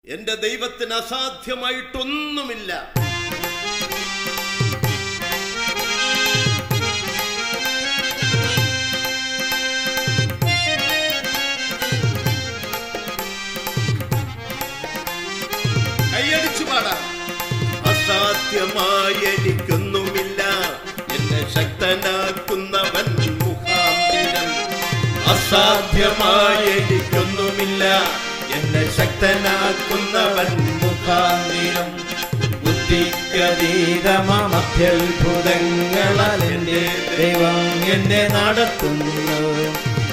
എന്റെ ദൈവത്തിന് അസാധ്യമായിട്ടൊന്നുമില്ല. കൈയടിച്ചു പാടാം. അസാധ്യമായി എനിക്കൊന്നുമില്ല, എന്നെ ശക്തനാക്കുന്നവൻ മുഖാന്തരം. അസാധ്യമായി എനിക്കൊന്നുമില്ല, എന്നെ ശക്തനാക്കുന്നവൻ മുഖാന്തരം. ബുദ്ധിക്കതീതമത്യത്ഭുതങ്ങളാൽ എന്റെ ദൈവം എന്നെ നടത്തുന്നു.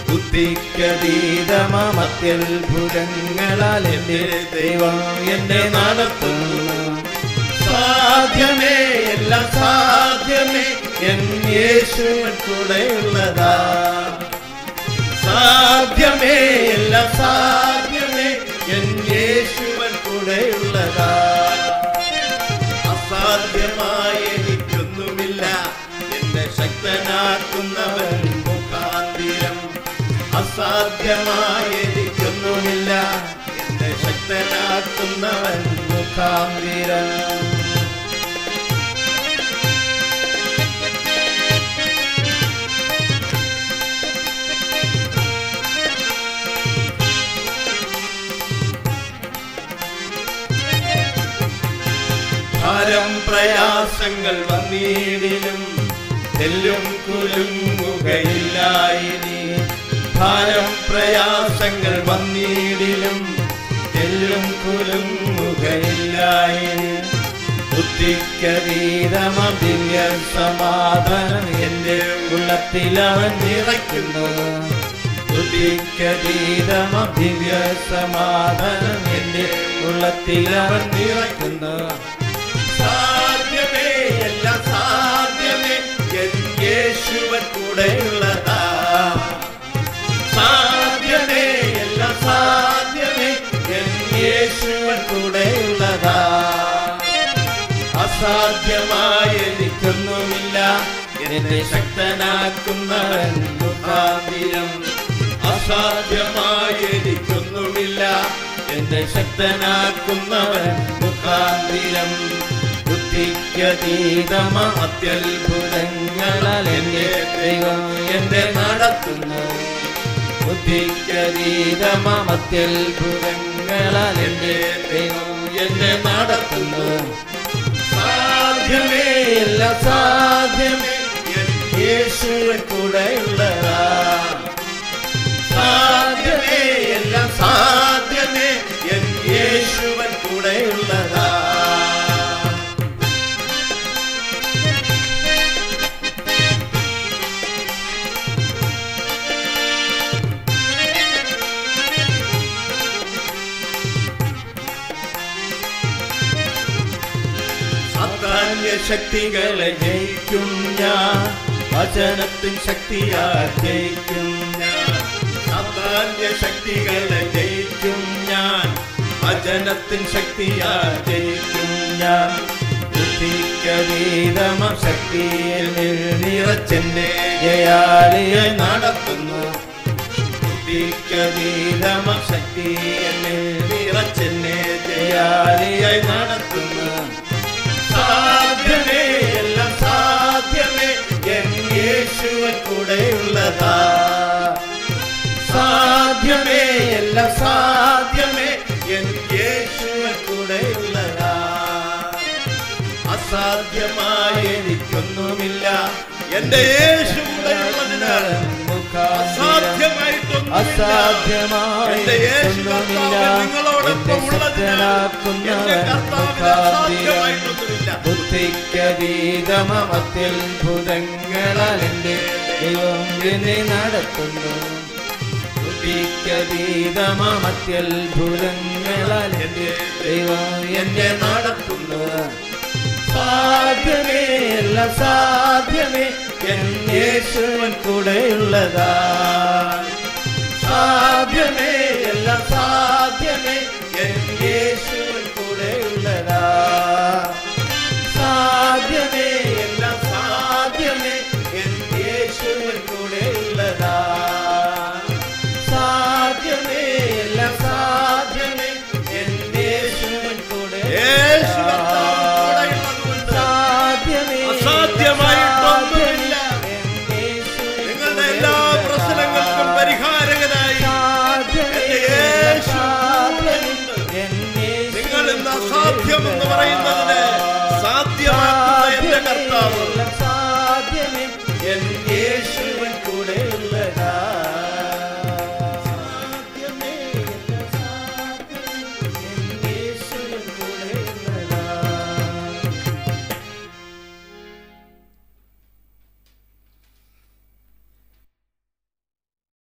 ബുദ്ധിക്കതീതമത്യത്ഭുതങ്ങളാൽ എന്റെ ദൈവം എന്നെ നടത്തുന്നു. സാധ്യമേ, എല്ലാം സാധ്യമേ, എൻ യേശുവിൻ കൂടെയുള്ളതാ. സാധ്യമേ, എല്ലാം സാധ്യമേ, എൻ യേശുവിൻ കൂടെയുള്ളതാ. അസാധ്യമായി എനിക്കൊന്നുമില്ല, എന്നെ ശക്തനാക്കുന്നവൻ മുഖാന്തരം. അസാധ്യമായി എനിക്കൊന്നുമില്ല, എന്നെ ശക്തനാക്കുന്നവൻ മുഖാന്തരം. ഭാരം പ്രയാസങ്ങൾ വന്നിടിലും തെല്ലും കുലുങ്ങുകയില്ലായിനി. ഭാരം പ്രയാസങ്ങൾ വന്നിടിലും തെല്ലും കുലുങ്ങുകയില്ലായിനി. ബുദ്ധിക്കതീതമാം ദിവ്യ സമാധാനം എന്റെ ഉള്ളത്തിലവൻ നിറയ്ക്കുന്നു. ബുദ്ധിക്കതീതമാം ദിവ്യ സമാധാനം എന്റെ ഉള്ളത്തിലവൻ നിറയ്ക്കുന്നു. സാധ്യമേ, എല്ലാം സാധ്യമേ, എൻ യേശുവിൻ കൂടെയുള്ളതാ. സാധ്യമേ, എല്ലാം സാധ്യമേ, എൻ യേശുവിൻ കൂടെയുള്ളതാ. അസാധ്യമായി എനിക്കൊന്നുമില്ല, എന്നെ ശക്തനാക്കുന്നവൻ മുഖാന്തരം. അസാധ്യമായി എനിക്കൊന്നുമില്ല, എന്നെ ശക്തനാക്കുന്നവൻ മുഖാന്തരം. ബുദ്ധിക്കതീതമാം അത്യത്ഭുതങ്ങളാൽ എന്റെ ദൈവം എന്നെ നടത്തുന്നു. ബുദ്ധിക്കതീതമാം അത്യത്ഭുതങ്ങളാൽ എന്റെ ദൈവം എന്നെ നടത്തുന്നു. സാധ്യമേ, എല്ലാം സാധ്യമേ, എൻ യേശുവിൻ കൂടെയുള്ളതാ. സാധ്യമേ, എല്ലാം സാധ്യമേ, എൻ യേശുവിൻ കൂടെയുള്ളതാ. ശക്തികളെ ജയിക്കും ഞാൻ, വചനത്തിൻ ശക്തിയാൽ ജയിക്കും ഞാൻ. സാധാന്യ ശക്തികളെ ജയിക്കും ഞാൻ, വചനത്തിൻ ശക്തിയാൽ ജയിക്കും ഞാൻ. ബുദ്ധിക്കതീതമാം ശക്തിയിൽ നിറച്ചെന്നെ ജയാളിയെ നടത്തുന്നു. ബുദ്ധിക്കതീതമാം ശക്തിയിൽ നിറച്ചെന്നെ ജയാളിയെ നടത്തുന്നു. സാധ്യമേ, എല്ലാം സാധ്യമേ, എൻ യേശുവിൻ കൂടെയുള്ളതാ. സാധ്യമേ, എല്ലാം സാധ്യമേ, എൻ യേശുവിൻ കൂടെയുള്ളതാ. അസാധ്യമായി എനിക്കൊന്നുമില്ല, എന്റെ യേശു കൂടെയുള്ളതിനാൽ അസാധ്യമായി എന്റെ യേശു നിങ്ങളോടൊപ്പം ഉള്ളതിനാൽ ബുദ്ധിക്കതീതമാം അത്യത്ഭുതങ്ങളാൽ എന്റെ ദൈവം എന്നെ നടത്തുന്നു. ബുദ്ധിക്കതീതമാം അത്യത്ഭുതങ്ങളാൽ എന്റെ ദൈവം എന്നെ നടത്തുന്നു. സാധ്യമേ, എല്ലാം സാധ്യമേ, എൻ യേശുവിൻ കൂടെയുള്ളതാ. സാധ്യമേ, എല്ലാം സാധ്യമേ, എൻ യേശുവിൻ കൂടെയുള്ളതാ. സാധ്യമേ, എല്ലാം സാധ്യമേ, എൻ യേശുവിൻ കൂടെയുള്ളതാ. സാധ്യമേ, എല്ലാം സാധ്യമേ, എൻ യേശുവിൻ യേശു കർത്താവ് കൂടെയുള്ളതുകൊണ്ട് അസാധ്യമായിട്ടൊന്നുമില്ല. നിങ്ങളുടെ എല്ലാ പ്രശ്നങ്ങൾക്കും പരിഹാരകനായി എന്റെ യേശു കൂടെയുണ്ട്. നിങ്ങൾ ഇന്ന് അസാധ്യമെന്ന് പറയുന്നതിന് സാധ്യമാക്കുന്ന എന്റെ കർത്താവ്